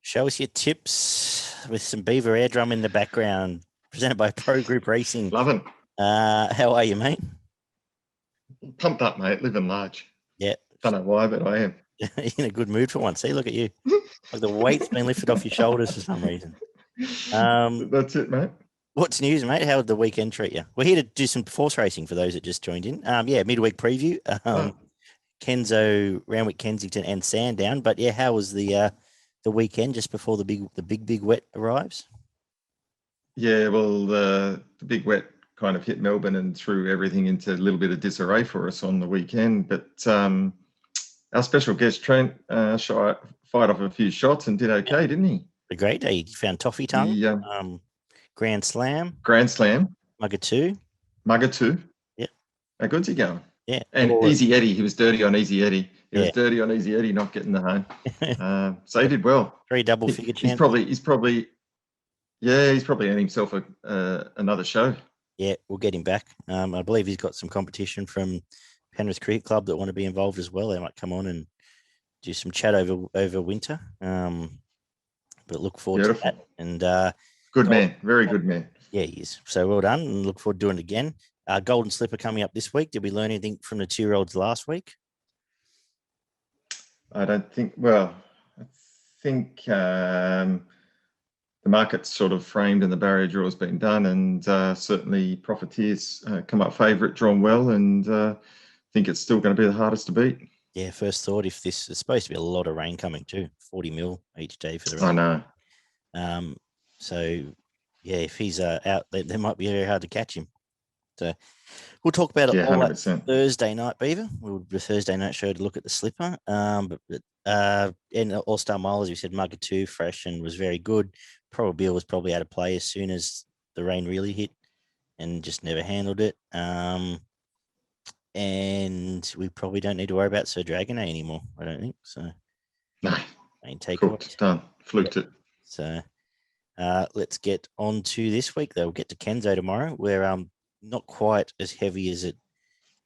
Show us your tips with some Beaver air drum in the background, presented by Pro Group Racing. Love it. How are you, mate? Pumped up, mate. Living large. Yeah. Don't know why, but I am. In a good mood for once. See, look at you. Like the weight's been lifted off your shoulders for some reason. That's it, mate. What's news, mate? How did the weekend treat you? We're here to do some horse racing for those that just joined in. Midweek preview. Kenso, Randwick Kensington, and Sandown. But yeah, how was the weekend just before the big wet arrives? Yeah, well, the big wet kind of hit Melbourne and threw everything into a little bit of disarray for us on the weekend. But our special guest Trent fired off a few shots and did okay, didn't he? A great day. He found Toffee Tongue, Grand Slam, Mugger 2. Yeah. How good's he going? Yeah. And Easy Eddie, he was dirty on Easy Eddie. He was dirty on Easy Eddie not getting the home. So he did well. 3 double figure chance. He's probably earned himself another show. Yeah, we'll get him back. I believe he's got some competition from Penrith Cricket Club that want to be involved as well. They might come on and do some chat over winter. But look forward to that. And good man, very good man. Yeah, he is. So well done, and look forward to doing it again. Golden Slipper coming up this week. Did we learn anything from the 2-year-olds last week? I don't think. Well, I think the market's sort of framed and the barrier draw has been done, and certainly Profiteers come up favourite, drawn well, and I think it's still going to be the hardest to beat. Yeah, first thought, if this is supposed to be a lot of rain coming too, 40 mil each day for the rain. I know. So, yeah, if he's out, they might be very hard to catch him. So we'll talk about it all that Thursday night, Beaver. We'll do a Thursday night show to look at the slipper. And All-Star Mile, as we said, Mugger 2, fresh and was very good. Probably was probably out of play as soon as the rain really hit and just never handled it. And we probably don't need to worry about Sir Dragonet anymore, I don't think. So, no. Main takeaway. Cool. Done. Fluked it. So, let's get on to this week, though. We'll get to Kenso tomorrow, where not quite as heavy as it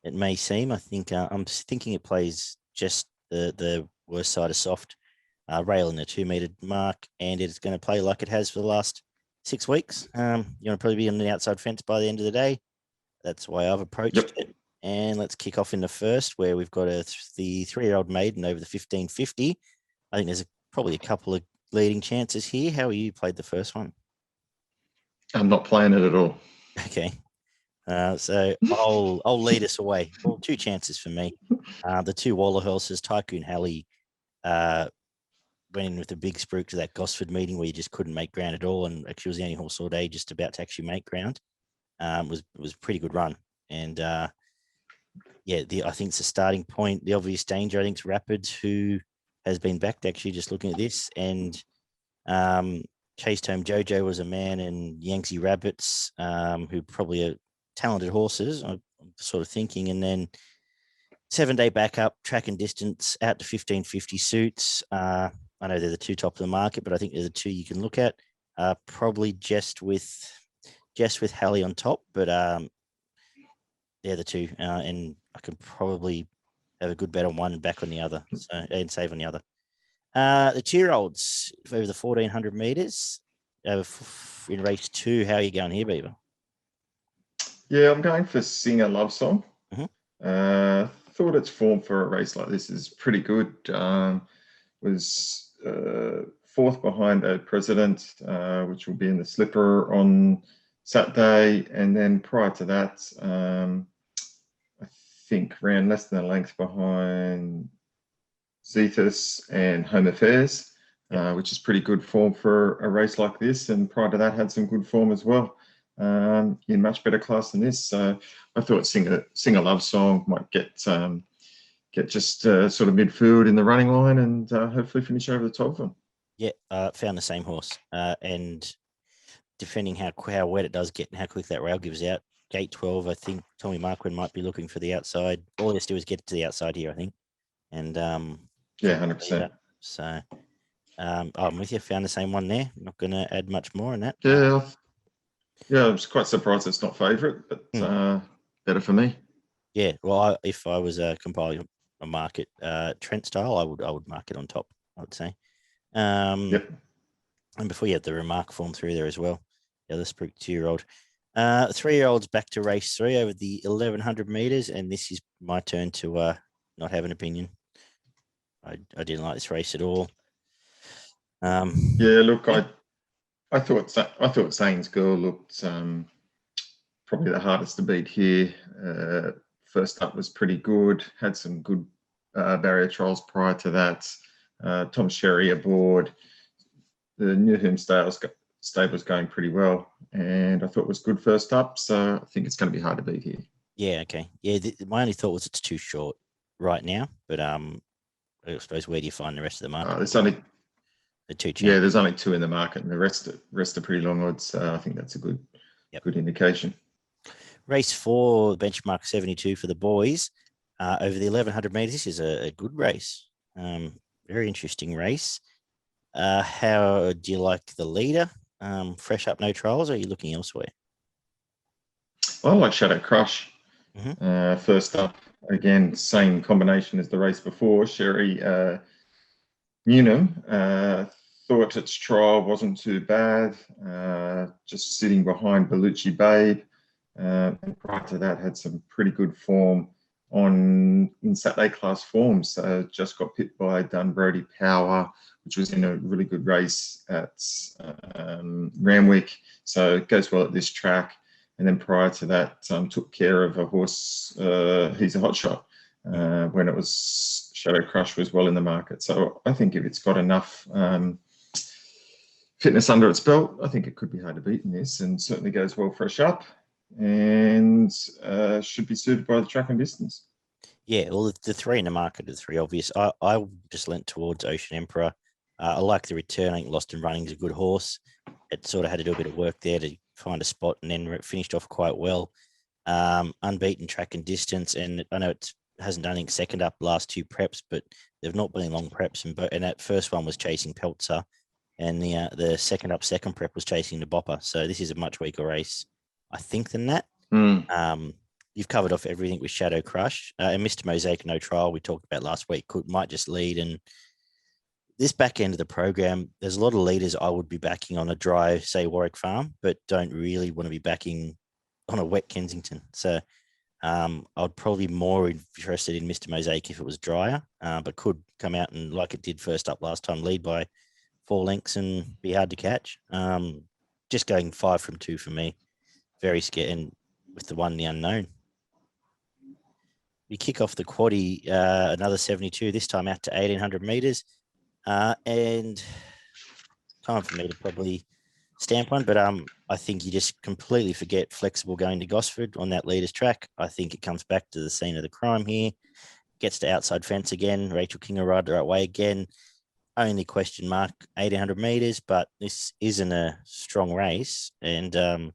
may seem. I think I'm thinking it plays just the worst side of soft, rail in the 2-meter mark, and it's going to play like it has for the last 6 weeks. You want to probably be on the outside fence by the end of the day. That's why I've approached it. And let's kick off in the first, where we've got the 3-year-old maiden over the 1550. I think there's probably a couple of leading chances here. How are you played the first one? I'm not playing it at all. Okay. So I'll lead us away. Well, 2 chances for me. The 2 Waller horses, Tycoon Halley, went in with a big spruik to that Gosford meeting where you just couldn't make ground at all, and actually was the only horse all day just about to actually make ground. Was a pretty good run, and I think it's a starting point. The obvious danger, I think, is Rapids, who has been backed. Actually, just looking at this, and Chased Home Jojo was a man, and Yangtze Rabbits, who probably are talented horses, I'm sort of thinking, and then 7-day backup, track and distance out to 1550 suits. I know they're the 2 top of the market, but I think they're the 2 you can look at. Probably just with Halley on top, but they're the 2, and I can probably have a good bet on one and back on the other, and save on the other. The 2-year-olds over the 1400 meters in race 2. How are you going here, Beaver? Yeah, I'm going for Singer Love Song. Mm-hmm. Thought its form for a race like this is pretty good. Was 4th behind a President, which will be in the slipper on Saturday, and then prior to that, I think ran less than a length behind Zethus and Home Affairs, which is pretty good form for a race like this. And prior to that, had some good form as well, in much better class than this. So I thought Sing a Love Song might get just sort of midfield in the running line and hopefully finish over the top of them. Yeah, found the same horse, and defending how wet it does get and how quick that rail gives out. Gate 12, I think Tommy Marquand might be looking for the outside. All he has to do is get to the outside here, I think. And 100%. So I'm with you. Found the same one there. Not going to add much more on that. Yeah, I was quite surprised it's not favourite, but better for me. Yeah, well, if I was compiling a market Trent style, I would mark it on top, I would say. Yep. And before you had the remark form through there as well. The other Spruik 2-year-old. 3-year-olds back to race 3 over the 1100 meters. And this is my turn to not have an opinion. I didn't like this race at all. Yeah, look, I thought Zane's Girl looked probably the hardest to beat here. First up was pretty good. Had some good barrier trials prior to that. Tom Sherry aboard. The Newham stable's going pretty well, and I thought it was good first up. So I think it's going to be hard to beat here. Yeah. Okay. Yeah. My only thought was it's too short right now, but I suppose where do you find the rest of the market? There's only the 2 champs. Yeah, there's only 2 in the market, and the rest are pretty long odds. I think that's a good indication. Race 4, benchmark 72 for the boys over the 1100 meters. This is a good race. Very interesting race. How do you like the leader? Fresh up, no trials, or are you looking elsewhere? I like Shadow Crush. Mm-hmm. First up, again, same combination as the race before. Sherry Newnham thought its trial wasn't too bad, just sitting behind Bellucci Babe. And prior to that, had some pretty good form in Saturday class form. So just got pipped by Dunbrody Power, which was in a really good race at Randwick. So it goes well at this track. And then prior to that, took care of a horse, He's a Hot Shot, when it was Shadow Crush was well in the market. So I think if it's got enough fitness under its belt, I think it could be hard to beat in this, and certainly goes well fresh up, and should be suited by the track and distance. Yeah, well, the 3 in the market are 3 obvious. I just leant towards Ocean Emperor. I like the return. I think Lost and Running is a good horse. It sort of had to do a bit of work there to find a spot, and then finished off quite well. Unbeaten track and distance, and I know it hasn't done anything second up last 2 preps, but they've not been long preps, and that first one was chasing Peltzer, and the second up second prep was chasing the Bopper. So this is a much weaker race, I think, than that. You've covered off everything with Shadow Crush. And Mr. Mosaic No Trial we talked about last week might just lead. And this back end of the program, there's a lot of leaders I would be backing on a dry, say, Warwick Farm, but don't really want to be backing on a wet Kensington. So I'd probably be more interested in Mr. Mosaic if it was drier, but could come out and, like it did first up last time, lead by 4 lengths and be hard to catch. Just going 5 from 2 for me. Very scared, and with the 1, the unknown. We kick off the quaddie, another 72, this time out to 1,800 meters. And time for me to probably stamp one, but I think you just completely forget Flexible going to Gosford on that leader's track. I think it comes back to the scene of the crime here. Gets to outside fence again. Rachel King will ride the right way again. Only question mark, 1,800 meters, but this isn't a strong race, and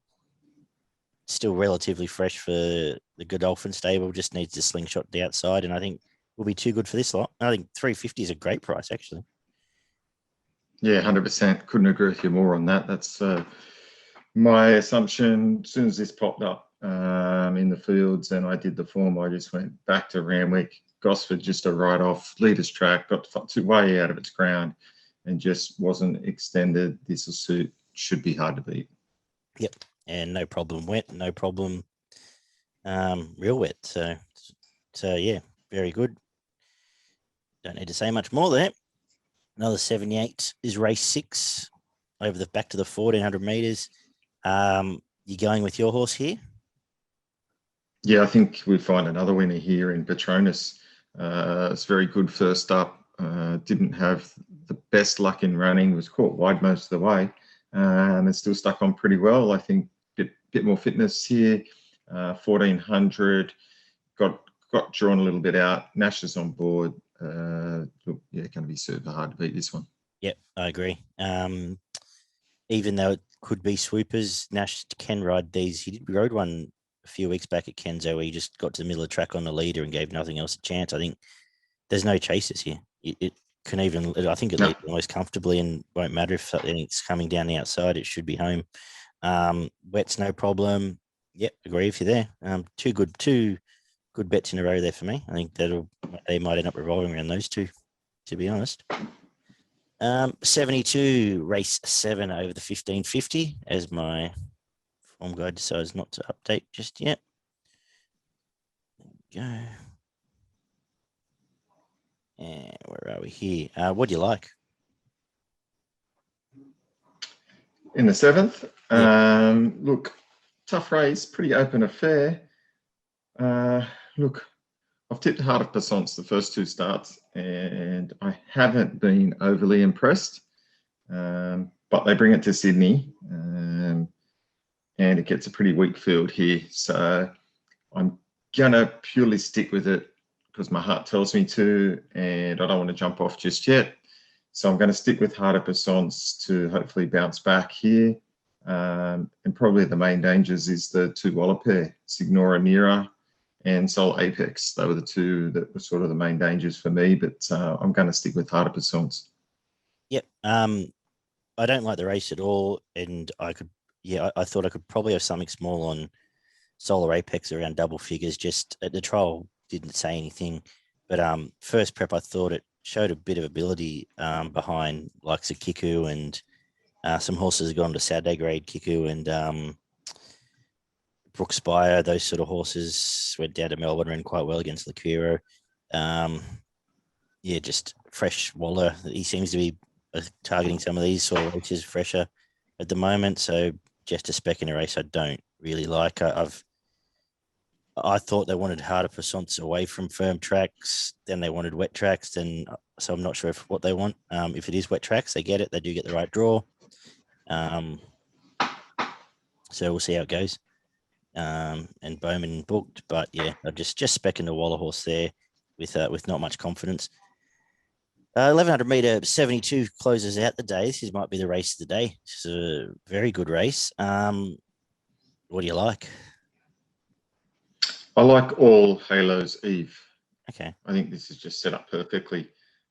still relatively fresh for the Godolphin stable. Just needs to slingshot the outside, and I think will be too good for this lot. I think 350 is a great price, actually. Yeah, 100%. Couldn't agree with you more on that. That's my assumption. As soon as this popped up in the fields and I did the form, I just went back to Randwick. Gosford just a write-off, leader's track, got way out of its ground and just wasn't extended. This will suit, should be hard to beat. Yep. And no problem wet, no problem real wet. So yeah, very good. Don't need to say much more there. Another 78 is race 6 over the back to the 1,400 meters. You going with your horse here? Yeah, I think we find another winner here in Patronus. It's very good first up. Didn't have the best luck in running. Was caught wide most of the way, and still stuck on pretty well. I think get more fitness here. 1,400 got drawn a little bit out. Nash is on board. Look, yeah, going to be super hard to beat this one. Yep, I agree. Even though it could be swoopers, Nash can ride these. He rode one a few weeks back at Kenso where he just got to the middle of the track on the leader and gave nothing else a chance. I think there's no chasers here. It can even, I think it leads almost comfortably and won't matter if it's coming down the outside. It should be home. Wet's no problem. Yep, agree with you there. Two good bets in a row there for me. I think they might end up revolving around those two, to be honest. 72, race 7 over the 1550 as my form guide decides not to update just yet. There we go. And where are we here? What do you like? In the 7th, look, tough race, pretty open affair. Look, I've tipped Heart of Passance the first 2 starts, and I haven't been overly impressed. But they bring it to Sydney, and it gets a pretty weak field here. So I'm gonna purely stick with it because my heart tells me to, and I don't want to jump off just yet. So I'm going to stick with Heart of Passance to hopefully bounce back here. And probably the main dangers is the 2 Waller pair, Signora Nera and Sol Apex. They were the 2 that were sort of the main dangers for me, but I'm going to stick with Heart of Passance. Yep. I don't like the race at all, and I thought I could probably have something small on Solar Apex around double figures. Just at the trial, didn't say anything, but first prep I thought it showed a bit of ability behind likes of Kiku, and some horses have gone to Saturday grade. Kiku and Brook Spire, those sort of horses went down to Melbourne, ran quite well against Laquiro. Just fresh Waller. He seems to be targeting some of these sort of races fresher at the moment. So just a spec in a race I don't really like. I thought they wanted Harder Passance away from firm tracks. Then they wanted wet tracks. So I'm not sure what they want. If it is wet tracks, they get it. They do get the right draw. So we'll see how it goes. And Bowman booked, but yeah, I'm just specking the Waller horse there with not much confidence. 1100 meter 72 closes out the day. This might be the race of the day. It's a very good race. What do you like? I like All Halos Eve. Okay. I think this is just set up perfectly.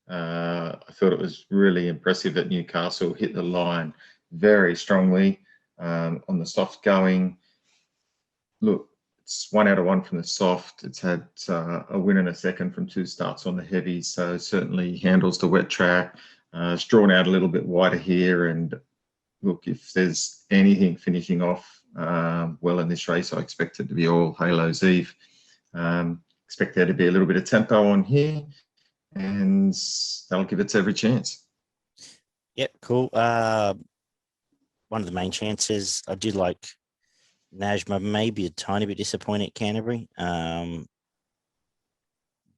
I thought it was really impressive at Newcastle, hit the line very strongly on the soft going. Look, it's 1 out of 1 from the soft. It's had a win and a second from 2 starts on the heavy, so certainly handles the wet track. It's drawn out a little bit wider here, and look, if there's anything finishing off well in this race, I expect it to be All Halos Eve. Expect there to be a little bit of tempo on here, and that'll give it every chance. Yep, cool. One of the main chances, I did like Najma, maybe a tiny bit disappointed at Canterbury.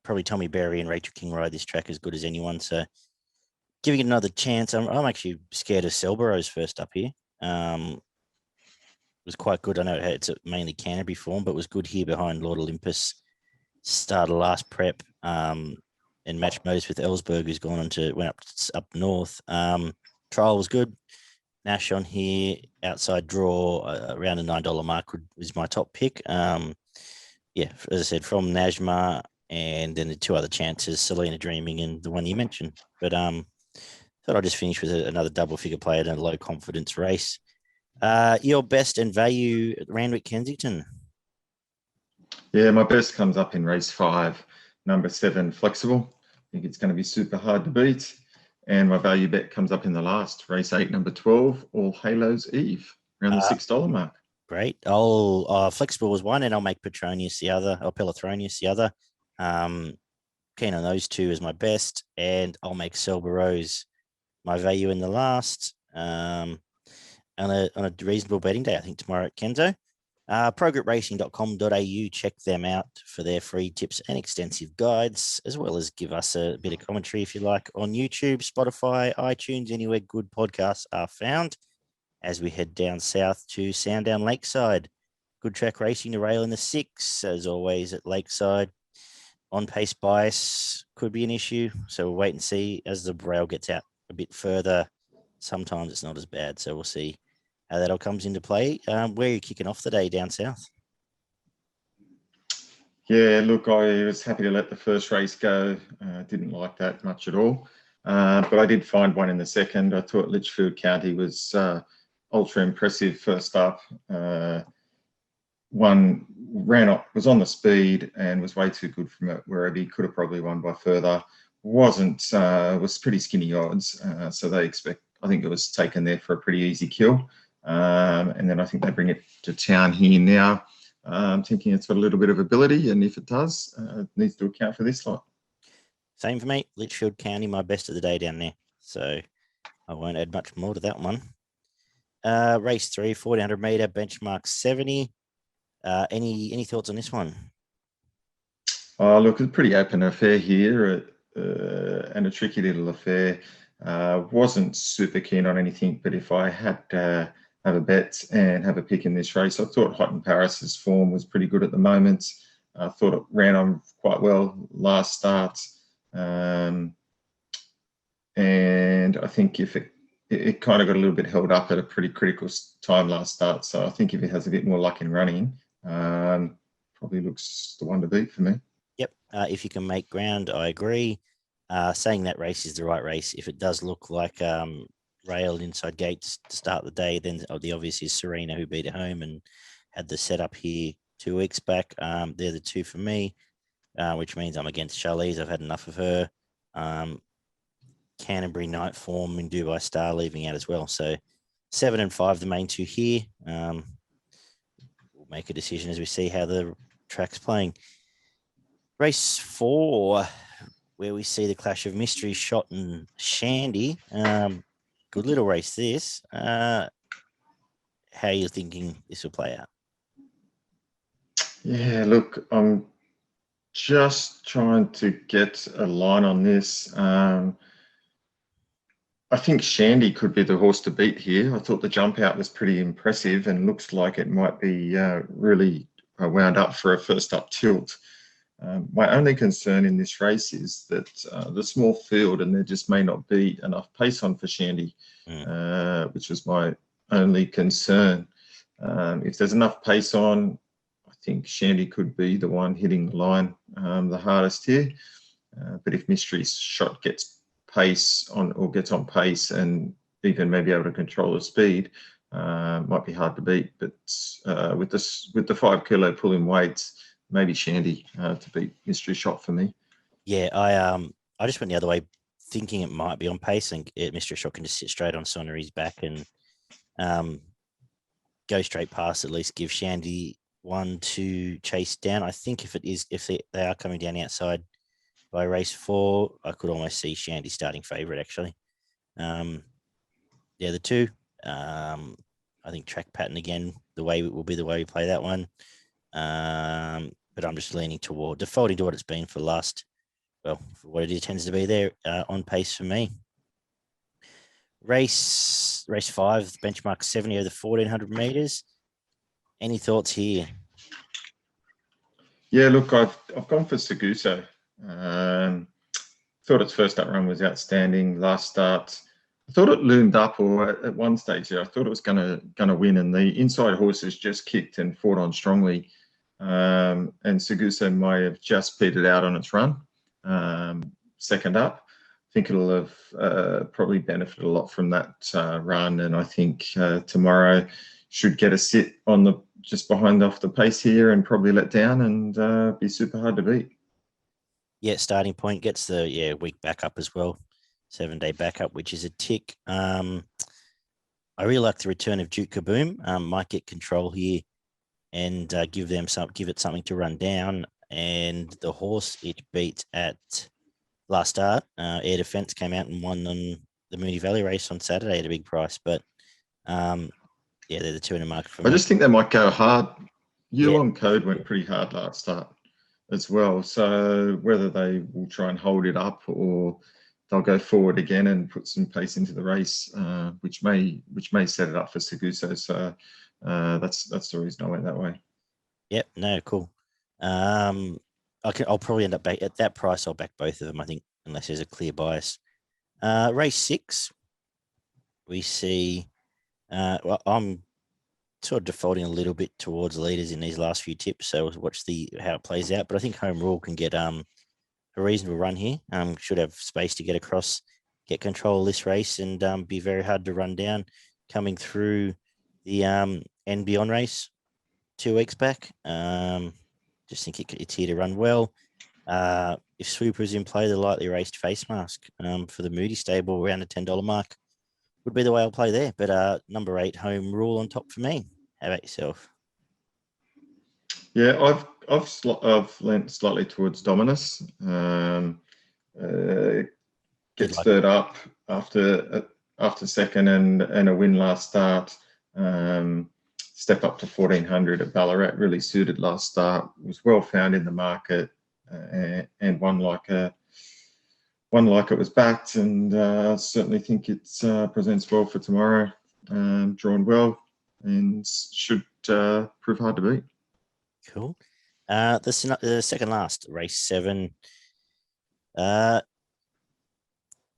Probably Tommy Berry and Rachel King ride this track as good as anyone, so giving it another chance. I'm actually scared of Selborough's first up here. Was quite good. I know it's mainly Canterbury form, but was good here behind Lord Olympus. Started last prep and match modes with Ellsberg, who's went up north. Trial was good. Nash on here, outside draw around the $9 mark was my top pick. As I said, from Najma, and then the 2 other chances, Selena Dreaming and the one you mentioned. But thought I'd just finish with another double figure play in a low confidence race. Your best and value at Randwick Kensington? Yeah, my best comes up in race 5, number 7, Flexible. I think it's going to be super hard to beat. And my value bet comes up in the last, race 8, number 12, All Halos Eve, around the $6 mark. Great. Flexible was one, and I'll make Petronius the other, or Pelotronius the other. Keen on those 2 as my best, and I'll make Selborough's my value in the last. On a reasonable betting day, I think tomorrow at Kenso. ProGroupRacing.com.au, check them out for their free tips and extensive guides, as well as give us a bit of commentary if you like on YouTube, Spotify, iTunes, anywhere good podcasts are found, as we head down south to Sandown Lakeside. Good track racing to rail in the 6, as always at Lakeside. On-pace bias could be an issue, so we'll wait and see as the rail gets out a bit further. Sometimes it's not as bad, so we'll see how that all comes into play. Where are you kicking off the day down south? Yeah, look, I was happy to let the first race go. Didn't like that much at all. But I did find one in the second. I thought Litchfield County was ultra impressive first up. One ran up, was on the speed and was way too good from it, wherever he could have probably won by further. was pretty skinny odds. So they expect, I think it was taken there for a pretty easy kill. And then I think they bring it to town here now. I'm thinking it's got a little bit of ability, and if it does, it needs to account for this lot. Same for me. Litchfield County, my best of the day down there. So I won't add much more to that one. Race 3, 1400 meter, benchmark 70. Any thoughts on this one? Oh, look, it's a pretty open affair here, and a tricky little affair. Wasn't super keen on anything, but if I had to have a bet and have a pick in this race, I thought Hot in Paris's form was pretty good at the moment. I thought it ran on quite well last start. And I think if it kind of got a little bit held up at a pretty critical time last start. So I think if it has a bit more luck in running, probably looks the one to beat for me. Yep. If you can make ground, I agree. Saying that race is the right race. If it does look like railed inside gates to start the day, then the obvious is Serena, who beat it home and had the setup here 2 weeks back. They're the two for me, which means I'm against Charlize. I've had enough of her. Canterbury Night form in Dubai Star leaving out as well. So 7 and 5, the main two here. We'll make a decision as we see how the track's playing. Race 4, where we see the clash of Mystery Shot and Shandy. Good little race this. How are you thinking this will play out? Yeah, look, I'm just trying to get a line on this. I think Shandy could be the horse to beat here. I thought the jump out was pretty impressive and looks like it might be really wound up for a first up tilt. My only concern in this race is that the small field, and there just may not be enough pace on for Shandy, which was my only concern. If there's enough pace on, I think Shandy could be the one hitting the line the hardest here. But if Mystery Shot gets pace on, or gets on pace and even maybe able to control the speed, might be hard to beat. But with the 5 kilo pulling weights, maybe Shandy to beat Mystery Shot for me. Yeah, I just went the other way, thinking it might be on pace, and Mystery Shot can just sit straight on Sonnery's back and go straight past, at least give Shandy one to chase down. I think if they are coming down outside by race 4, I could almost see Shandy starting favourite, actually. The two. I think track pattern again, will be the way we play that one. But I'm just leaning toward defaulting to what it's been for for what it tends to be there, on pace for me. Race 5, benchmark 70 over the 1400 meters. Any thoughts here? Yeah, look, I've gone for Seguso. Thought its first up run was outstanding. Last start, I thought it loomed up, or at one stage there, I thought it was going to win, and the inside horses just kicked and fought on strongly. And Seguso may have just beat it out on its run. Second up, I think it'll have probably benefited a lot from that run, and I think tomorrow should get a sit on just behind off the pace here and probably let down and be super hard to beat. Yeah, starting point gets the week backup as well, 7-day backup, which is a tick. I really like the return of Duke Kaboom. Might get control here and give it something to run down. And the horse it beat at last start, Air Defence, came out and won on the Moonee Valley race on Saturday at a big price. But they're the two in the market for me. I just think they might go hard. Yulong Code went pretty hard last start as well. So whether they will try and hold it up or they'll go forward again and put some pace into the race, which may set it up for Seguso. So that's the reason I went that way. Yep. No. Cool. I'll probably end up back at that price. I'll back both of them, I think, unless there's a clear bias. Race 6, we see. I'm sort of defaulting a little bit towards leaders in these last few tips, so we'll watch how it plays out. But I think Home Rule can get a reasonable run here. Should have space to get across, get control of this race, and be very hard to run down. Coming through the and Beyond race 2 weeks back, just think it's here to run well. If Swoopers in play, the lightly raced face mask for the Moody stable around the $10 mark would be the way I'll play there. But number 8, Home Rule on top for me. How about yourself? Yeah, I've lent slightly towards Dominus. Gets third up after second and a win last start. Step up to 1400 at Ballarat, really suited last start. Was well found in the market and won like it was backed, and certainly think it presents well for tomorrow. Drawn well and should prove hard to beat. Cool. The second last, race 7.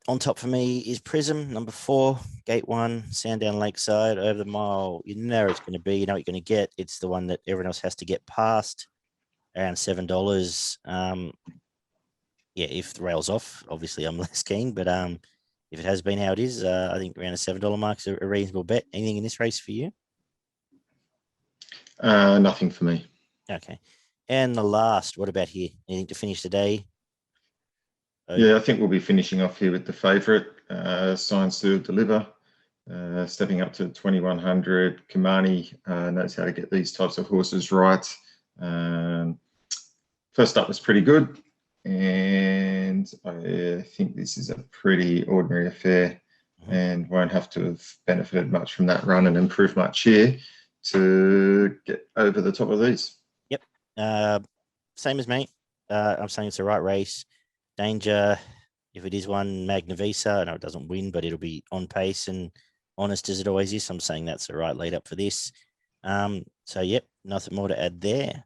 On top for me is Prism, number 4, gate 1, Sandown Lakeside, over the mile. You know where it's going to be. You know what you're going to get. It's the one that everyone else has to get past, around $7. Yeah, if the rail's off, obviously I'm less keen. But if it has been how it is, I think around a $7 mark is a reasonable bet. Anything in this race for you? Nothing for me. Okay. And the last, what about here? Anything to finish the day? Yeah, I think we'll be finishing off here with the favourite, Signs to Deliver, stepping up to 2100. Kimani knows how to get these types of horses right. First up was pretty good, and I think this is a pretty ordinary affair and won't have to have benefited much from that run and improved much here to get over the top of these. Yep. Same as me. I'm saying it's the right race. Danger, if it is one, Magnavisa. I know it doesn't win, but it'll be on pace and honest as it always is. I'm saying that's the right lead up for this. So, yep, nothing more to add there.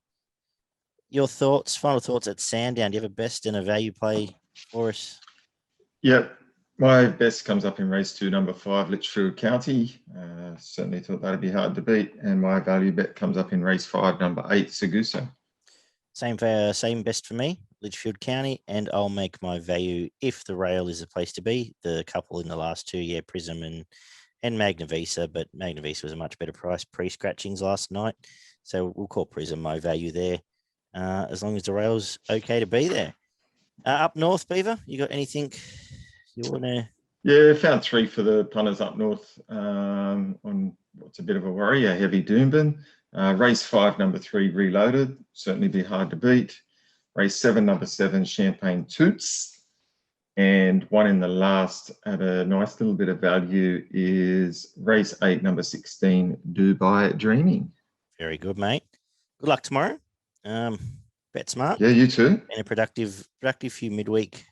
Your thoughts, final thoughts at Sandown. Do you have a best and a value play for us? Yep. My best comes up in race 2, number 5, Litchfield County. Certainly thought that'd be hard to beat. And my value bet comes up in race 5, number 8, Seguso. Same best for me, Litchfield County, and I'll make my value if the rail is the place to be. The couple in the last 2, yeah, Prism and Magnavisa, but Magnavisa was a much better price pre-scratchings last night. So we'll call Prism my value there, as long as the rail's okay to be there. Up north, Beaver, you got anything you want to? Yeah, found 3 for the punters up north on what's a bit of a worry, a heavy Doomben. Race 5, number 3, Reloaded, certainly be hard to beat. Race 7, number 7, Champagne Toots. And one in the last at a nice little bit of value is race 8, number 16, Dubai Dreaming. Very good, mate. Good luck tomorrow. Bet smart. Yeah, you too. And a productive few midweek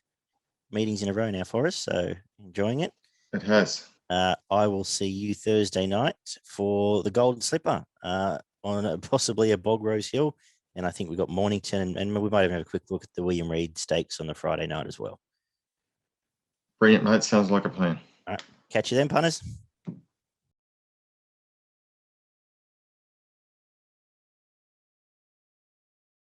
meetings in a row now for us. So enjoying it. It has. I will see you Thursday night for the Golden Slipper on possibly a Bog Rose Hill. And I think we've got Mornington, and we might even have a quick look at the William Reid Stakes on the Friday night as well. Brilliant, mate. Sounds like a plan. All right. Catch you then, punters.